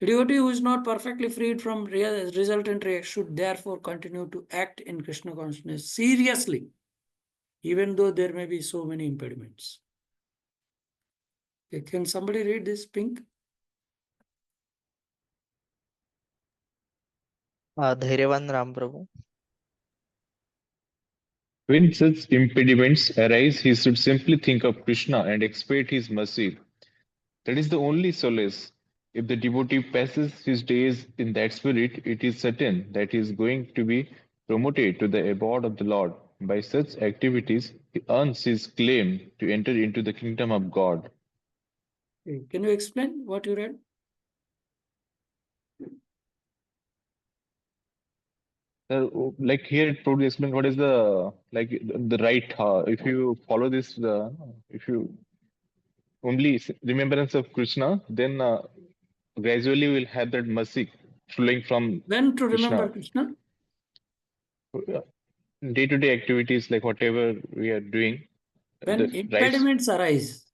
A devotee who is not perfectly freed from resultant reaction should therefore continue to act in Krishna consciousness seriously, even though there may be so many impediments. Okay, can somebody read this, Pink? धैर्यवान राम प्रभु. When such impediments arise, he should simply think of Krishna and expect his mercy. That is the only solace. If the devotee passes his days in that spirit, it is certain that he is going to be promoted to the abode of the Lord. By such activities, he earns his claim to enter into the kingdom of God. Okay, can you explain what you read? Like here, it probably explain what is the right. If you follow this, if you only remembrance of Krishna, then gradually we'll have that mercy flowing from When to remember Krishna. Krishna? Day-to-day activities, like whatever we are doing. When the right, impediments arise,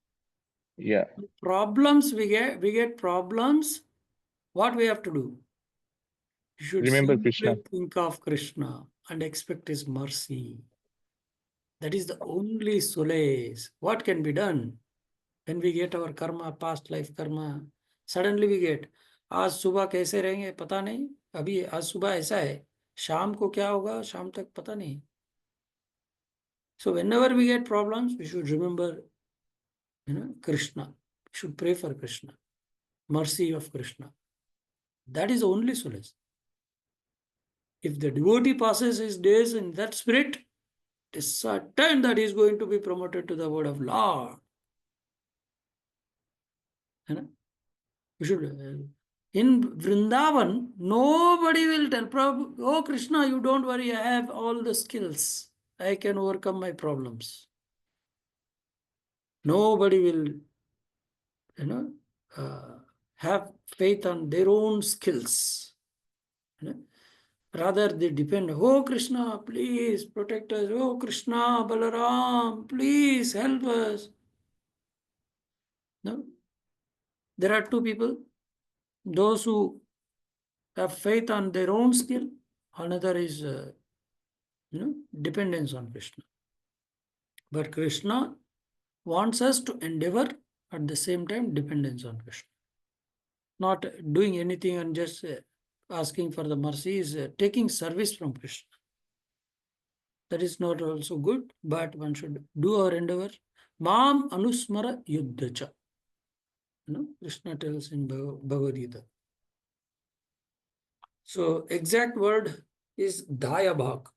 yeah, problems we get problems, what we have to do? You should remember simply Krishna. think of Krishna and expect his mercy. That is the only solace. What can be done? When we get our karma, past life karma, suddenly we get, आज सुबह कैसे रहेंगे पता नहीं, अभी आज सुबह ऐसा है, शाम को क्या होगा, शाम तक पता नहीं. So whenever we get problems, we should remember, Krishna. We should pray for Krishna, mercy of Krishna. That is the only solace. If the devotee passes his days in that spirit, it is certain that he is going to be promoted to the word of Lord. You should. In Vrindavan, nobody will tell, Prabhu, oh Krishna, you don't worry, I have all the skills. I can overcome my problems. Nobody will, have faith on their own skills. Rather, they depend, oh Krishna, please protect us. Oh Krishna, Balaram, please help us. No? There are two people. Those who have faith on their own skill. Another is, dependence on Krishna. But Krishna wants us to endeavor at the same time dependence on Krishna. Not doing anything and just asking for the mercy is taking service from Krishna. That is not also good, but one should do our endeavor. Mam anusmara yuddhacha. Krishna tells in Bhagavad Gita. So exact word is dayabhak.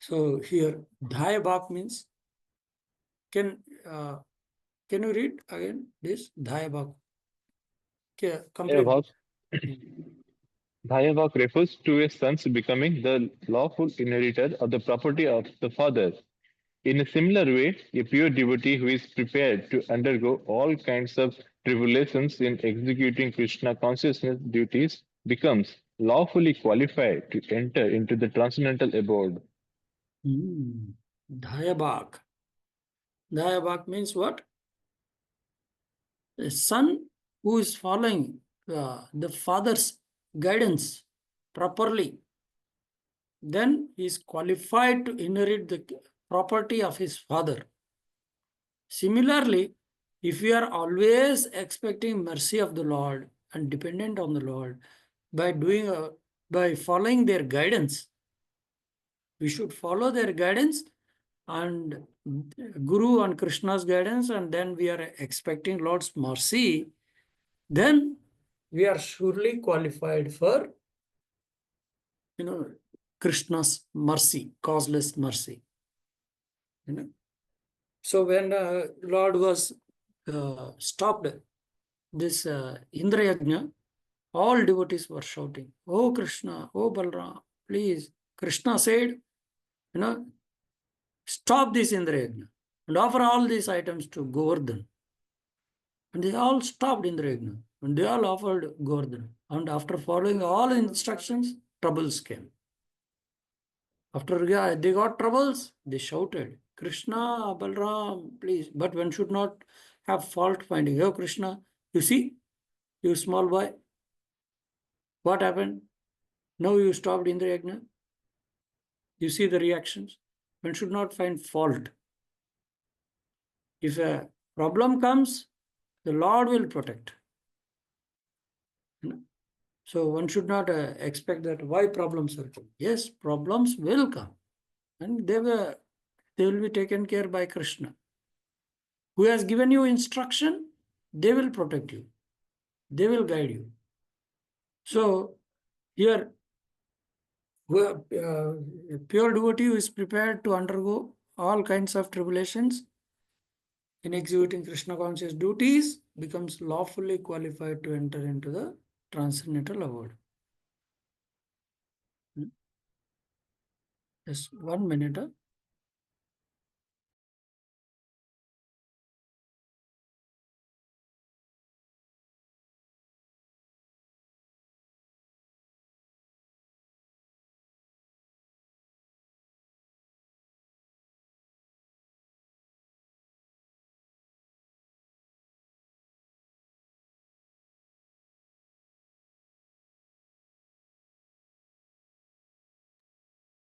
So here dayabhak means, can you read again this dayabhak? Dayabhak refers to a son's becoming the lawful inheritor of the property of the father. In a similar way, a pure devotee who is prepared to undergo all kinds of tribulations in executing Krishna consciousness duties becomes lawfully qualified to enter into the transcendental abode. Dayabhak. Dayabhak means what? A son who is following the father's guidance properly, then he is qualified to inherit the property of his father. Similarly, if we are always expecting mercy of the Lord and dependent on the Lord by following their guidance, we should follow their guidance and Guru and Krishna's guidance, and then we are expecting Lord's mercy, then we are surely qualified for, Krishna's mercy, causeless mercy. So when Lord was stopped this Indra Yajna, all devotees were shouting, "Oh Krishna, oh Balram, please." Krishna said, stop this Indra Yajna and offer all these items to Govardhan. And they all stopped Indra Yajna and they all offered Govardhan. And after following all instructions, troubles came. After they got troubles, they shouted, "Krishna, Balram, please." But one should not have fault finding. Oh Krishna, you see, you small boy, what happened? Now you stopped Indra Yajna. You see the reactions. One should not find fault. If a problem comes, the Lord will protect. So one should not expect that why problems are coming. Yes, problems will come, and they will be taken care by Krishna, who has given you instruction. They will protect you. They will guide you. So here, a pure devotee who is prepared to undergo all kinds of tribulations in executing Krishna conscious duties becomes lawfully qualified to enter into the transcendental abode. Just 1 minute.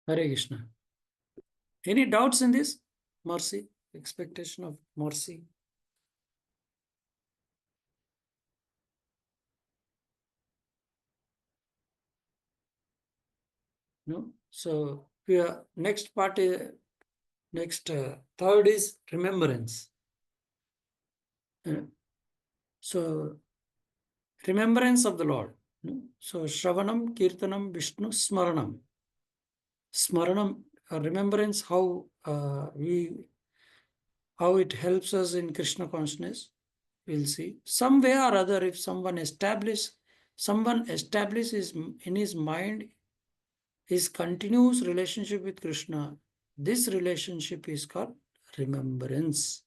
Hare Krishna. Any doubts in this? Mercy, expectation of mercy. No. So next part is third is remembrance. So remembrance of the Lord. So Shravanam, Kirtanam, Vishnu, Smaranam. Smaranam, remembrance, how it helps us in Krishna consciousness. We'll see. Some way or other, if someone establishes in his mind his continuous relationship with Krishna, this relationship is called remembrance.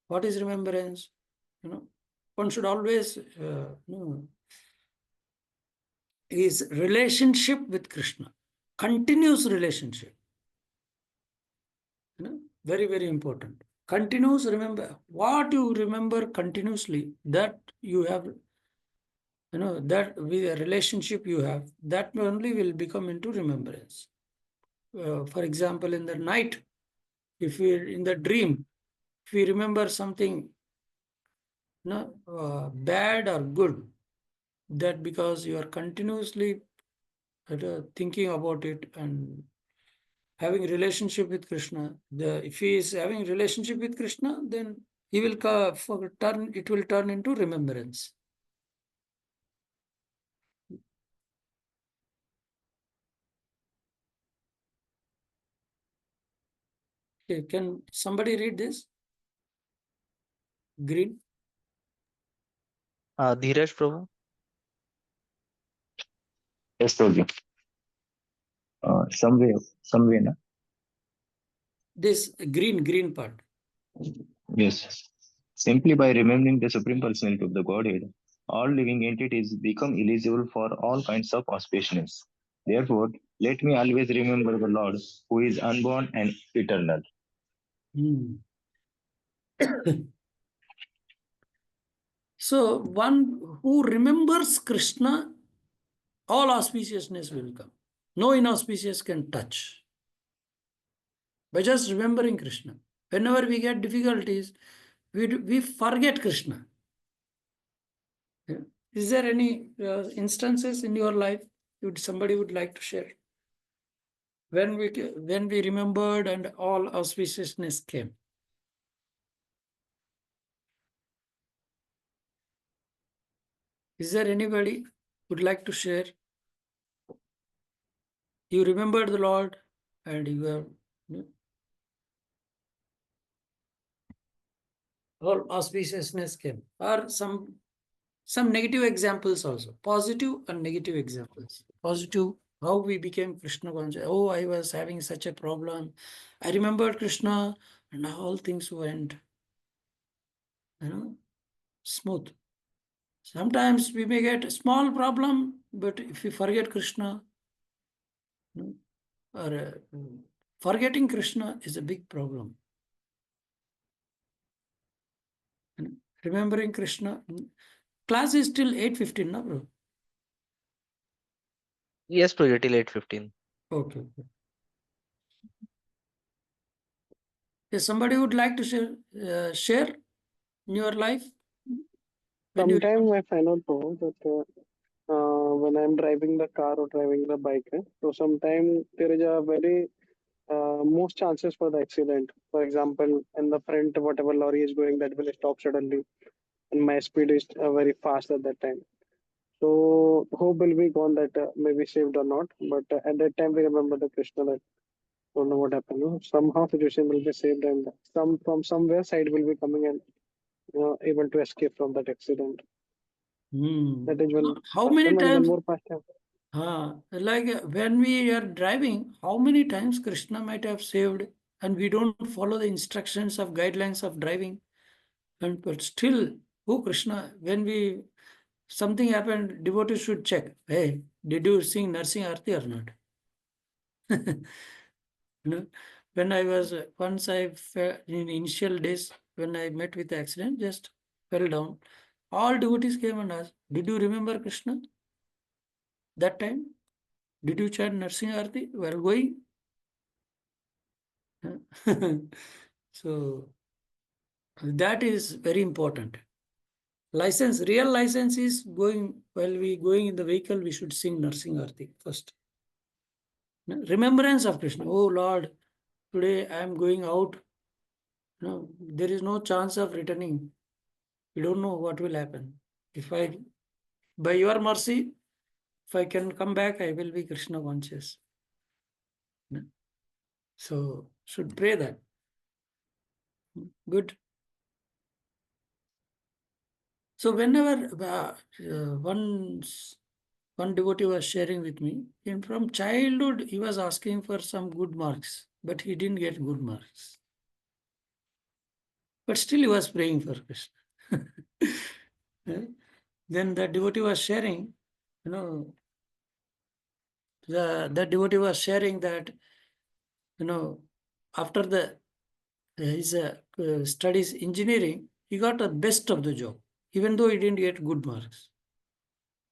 What is remembrance? One should always his relationship with Krishna, continuous relationship. Very, very important. Continuous, remember what you remember continuously, that you have, that with a relationship you have, that only will become into remembrance. For example, in the night, if we in the dream, if we remember something bad or good, that because you are continuously thinking about it and having relationship with Krishna, if he is having relationship with Krishna, then he will it will turn into remembrance. Okay, can somebody read this? Green. Dheeraj Prabhu. Yes, Prabhuji. Somewhere, na? This green part. Yes. Simply by remembering the Supreme Personality of the Godhead, all living entities become eligible for all kinds of auspiciousness. Therefore, let me always remember the Lord, who is unborn and eternal. So one who remembers Krishna, all auspiciousness will come. No inauspicious can touch. By just remembering Krishna. whenever we get difficulties, we forget Krishna. Yeah. Is there any instances in your life somebody would like to share? When we remembered and all auspiciousness came. Is there anybody would like to share? You remembered the Lord and you have all auspiciousness came. Or some negative examples also. Positive and negative examples. Positive, how we became Krishna conscious. Oh, I was having such a problem. I remembered Krishna and all things went, smooth. Sometimes we may get a small problem, but if we forget Krishna, or forgetting Krishna is a big problem. Remembering Krishna. Class is till 8:15, no, bro? Yes, Prabhuji, till 8:15. Okay. If somebody would like to share in your life? When you Sometimes I find out that when I'm driving the car or driving the bike, so sometimes there is a very most chances for the accident. For example, in the front, whatever lorry is going, that will stop suddenly, and my speed is very fast at that time. So hope will be gone that maybe saved or not. But at that time, we remember the Krishna that don't know what happened. Somehow situation will be saved, and from somewhere side will be coming and able to escape from that accident. That is one. How many And one times? more past time. Like when we are driving, how many times Krishna might have saved and we don't follow the instructions of guidelines of driving, and but still, oh Krishna, when we something happened, devotees should check. Hey, did you sing Nursing Arti or not? When I was once I fell in initial days when I met with the accident, just fell down. All devotees came and asked, "Did you remember Krishna that time? Did you chant Nursing Arti while going?" So that is very important. License, real license is going while we going in the vehicle, we should sing Nursing Arti first. Remembrance of Krishna. Oh Lord, today I am going out. No, there is no chance of returning. We don't know what will happen. If I, by your mercy, if I can come back, I will be Krishna conscious. So should pray that. Good. So whenever one devotee was sharing with me, and from childhood he was asking for some good marks, but he didn't get good marks. But still he was praying for Krishna. Then the devotee was sharing, the devotee was sharing that, after his studies engineering, he got the best of the job, even though he didn't get good marks.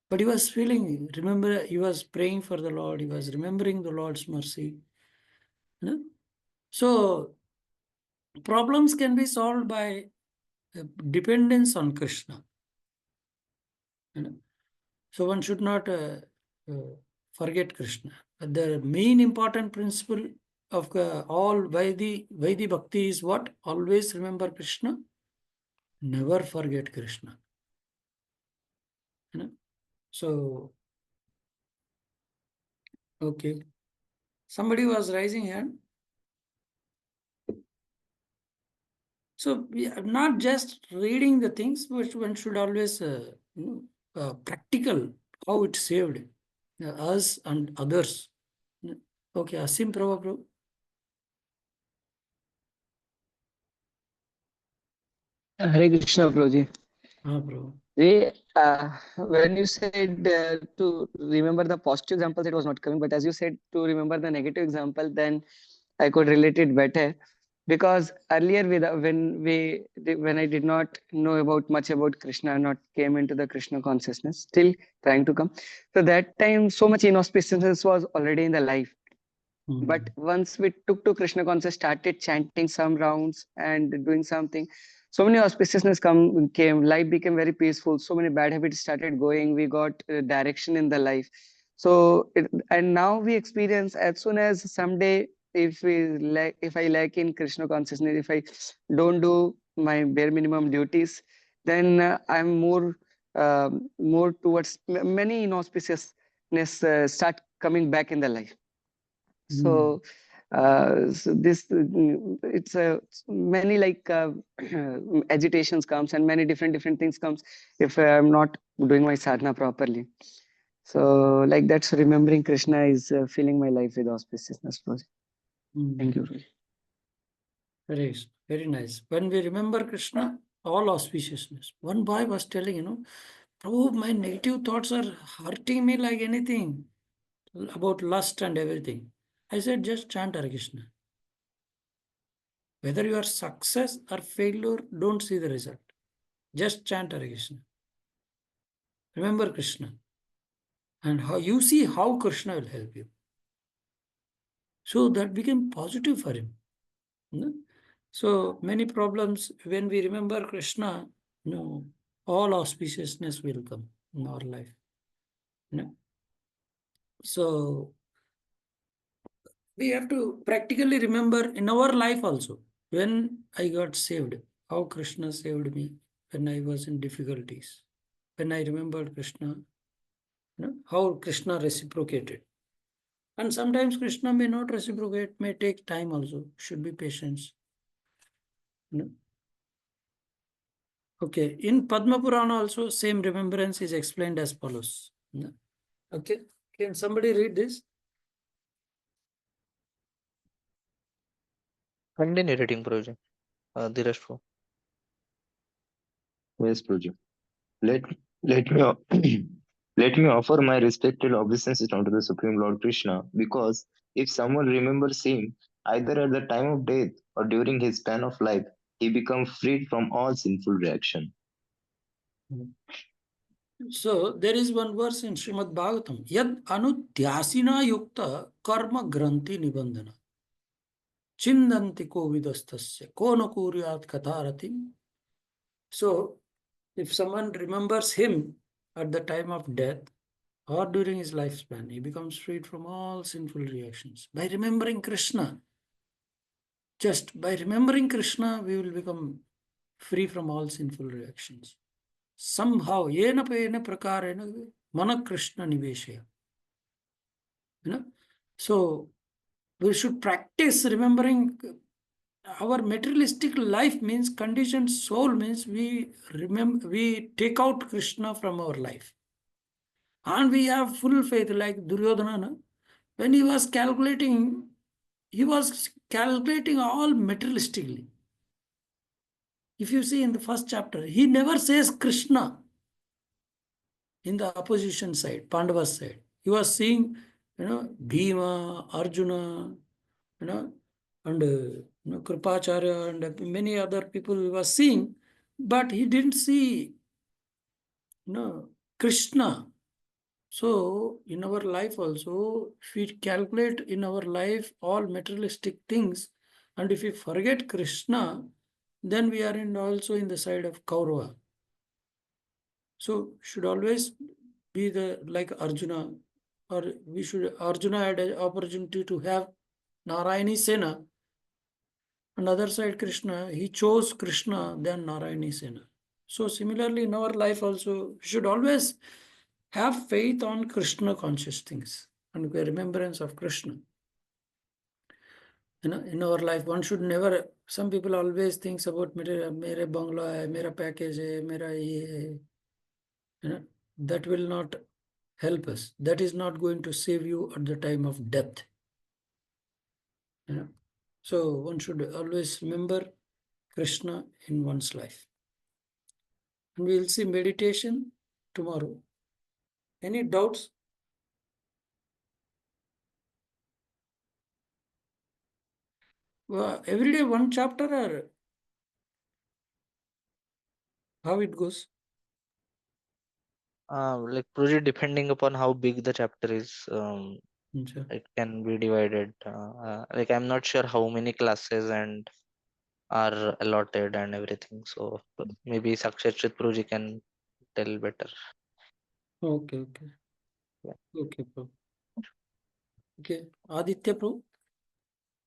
But he was feeling, he was praying for the Lord, he was remembering the Lord's mercy. So problems can be solved by dependence on Krishna. So one should not forget Krishna. The main important principle of all Vaidhi Bhakti is what? Always remember Krishna, never forget Krishna. So, okay. Somebody was raising hand. So we are not just reading the things, but one should always practical how it saved us and others. Okay, Asim Prabhu. Hare Krishna, Prabhuji. Prabhu. When you said to remember the positive examples, it was not coming. But as you said to remember the negative example, then I could relate it better. Because earlier, when I did not know much about Krishna, not came into the Krishna consciousness, still trying to come. So that time, so much inauspiciousness was already in the life. But once we took to Krishna consciousness, started chanting some rounds and doing something, so many auspiciousness came. Life became very peaceful. So many bad habits started going. We got direction in the life. So and now we experience, as soon as someday if I lack in Krishna consciousness, if I don't do my bare minimum duties, then I'm more towards many inauspiciousness start coming back in the life. So this it's many like agitations comes and many different things comes if I'm not doing my sadhana properly. So like that's remembering Krishna is filling my life with auspiciousness. Thank you. Rohit. Very nice. When we remember Krishna, all auspiciousness. One boy was telling, Prabhu, my negative thoughts are hurting me like anything about lust and everything. I said, just chant Hare Krishna. Whether you are success or failure, don't see the result. Just chant Hare Krishna. Remember Krishna. And how you see how Krishna will help you. So that became positive for him. So many problems, when we remember Krishna, all auspiciousness will come in our life. So we have to practically remember in our life also, when I got saved, how Krishna saved me when I was in difficulties. When I remembered Krishna, how Krishna reciprocated. And sometimes Krishna may not reciprocate, may take time also, should be patience. Okay, in Padma Purana also, same remembrance is explained as follows. Okay, can somebody read this? Continue reading, Guruji. Dheeraj Prabhu. Yes, Prabhuji. Let me let me offer my respectful obeisances unto the Supreme Lord Krishna, because if someone remembers him either at the time of death or during his span of life, he becomes freed from all sinful reaction. So there is one verse in Srimad Bhagavatam, Yad anutyasina yukta karma granthi nibandhana chindanti ko vidastasya ko no kuryat katharatim. So if someone remembers him at the time of death or during his lifespan, he becomes freed from all sinful reactions. By remembering Krishna, just by remembering Krishna, we will become free from all sinful reactions. Somehow, yena pena prakarena mana Krishna niveshaya. So we should practice remembering. Our materialistic life means conditioned soul means we take out Krishna from our life. And we have full faith like Duryodhana. When he was calculating all materialistically. If you see in the first chapter, he never says Krishna in the opposition side, Pandava's side. He was seeing, Bhima, Arjuna, and Kripacharya and many other people he was seeing, but he didn't see, Krishna. So in our life also, if we calculate in our life all materialistic things, and if we forget Krishna, then we are also in the side of Kaurava. So should always be like Arjuna, or Arjuna had an opportunity to have Narayani Sena. On the other side, Krishna, he chose Krishna than Narayani Sena. So similarly in our life also, we should always have faith on Krishna conscious things and remembrance of Krishna. In our life, one should never, some people always thinks about mere bangla hai, mera package hai, mera ye hai. That will not help us. That is not going to save you at the time of death. So one should always remember Krishna in one's life. And we will see meditation tomorrow. Any doubts? Well, every day one chapter or how it goes? Like Guruji, depending upon how big the chapter is, Acha. It can be divided. Like I'm not sure how many classes and are allotted and everything. So maybe Sakshachit Pruji can tell better. Okay, okay. Yeah. Okay, Prabhu. Okay, Aditya Prabhu?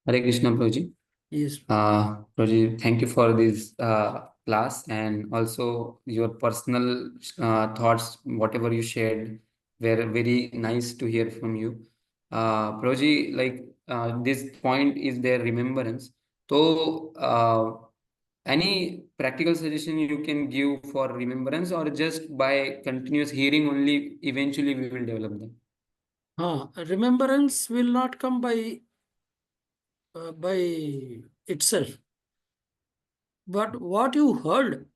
Hare Krishna, Prabhuji. Yes. Prabhuji, thank you for this class, and also your personal thoughts, whatever you shared, were very nice to hear from you. Prabhuji, like this point is their remembrance. So, any practical suggestion you can give for remembrance, or just by continuous hearing only, eventually we will develop them? Remembrance will not come by itself. But what you heard,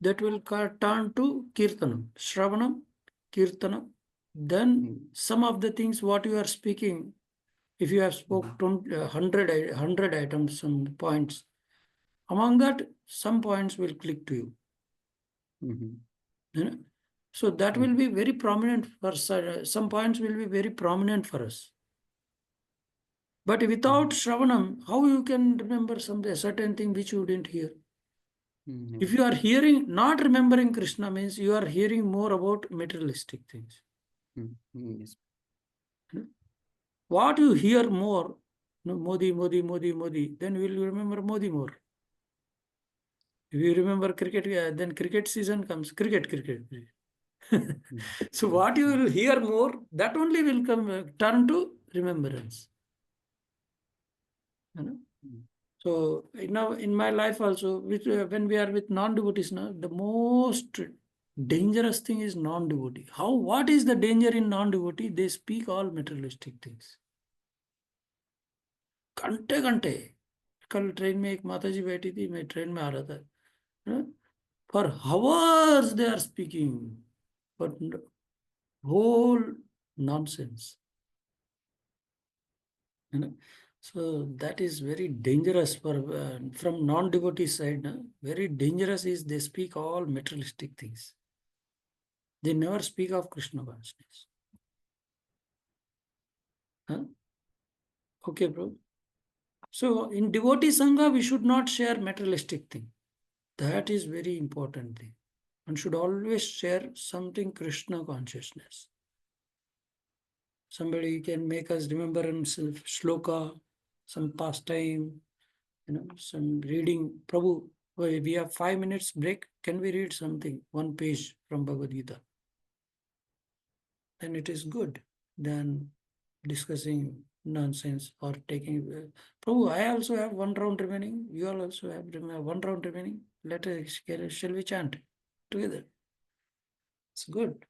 that will turn to Kirtanam, Shravanam, Kirtanam. Then some of the things what you are speaking, if you have spoke 100 items, some points, among that, some points will click to you. You know? So that will be very prominent for some points will be very prominent for us. But without Shravanam, how you can remember a certain thing which you didn't hear? If you are hearing, not remembering Krishna means you are hearing more about materialistic things. Yes. What you hear more, Modi, Modi, Modi, Modi, then will you remember Modi more. If you remember cricket, then cricket season comes, cricket. So what you will hear more, that only will come turn to remembrance. You know? So now in my life also, when we are with non-devotees now, the most dangerous thing is non-devotee. What is the danger in non-devotee? They speak all materialistic things. घंटे कल train में एक माता जी बैठी थी, मैं train में आ रहा था. For hours they are speaking, but whole nonsense. You know? So that is very dangerous from non-devotee side. Very dangerous is they speak all materialistic things. They never speak of Krishna consciousness. Okay, bro. So in devotee sangha, we should not share materialistic thing. That is very important thing. One should always share something Krishna consciousness. Somebody can make us remember himself, shloka, some pastime, some reading. Prabhu, we have 5 minutes break. Can we read something, one page from Bhagavad Gita? Then it is good than discussing nonsense or taking. Prabhu, I also have 1 round remaining. You all also have 1 round remaining. Shall we chant together? It's good.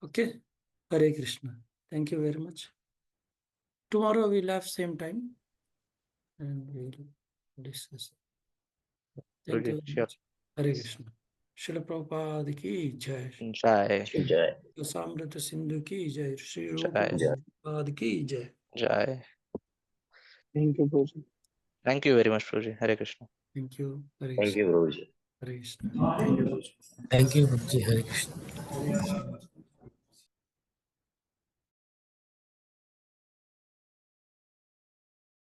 Okay. Hare Krishna. Thank you very much. Tomorrow we'll have same time and we'll discuss. Thank you very much. Hare Krishna. Srila Prabhupada ki jai. Jai. Samrita Sindhu ki jai. Shri Rupa Jai. Prabhupada ki jai. Jai. Thank you, Prabhuji. Thank you very much, Prabhuji. Hare Krishna. Thank you. Hare Thank Krishna. you, Prabhuji. Hare Krishna. Thank you, Prabhuji. Hare Krishna. Hare Krishna.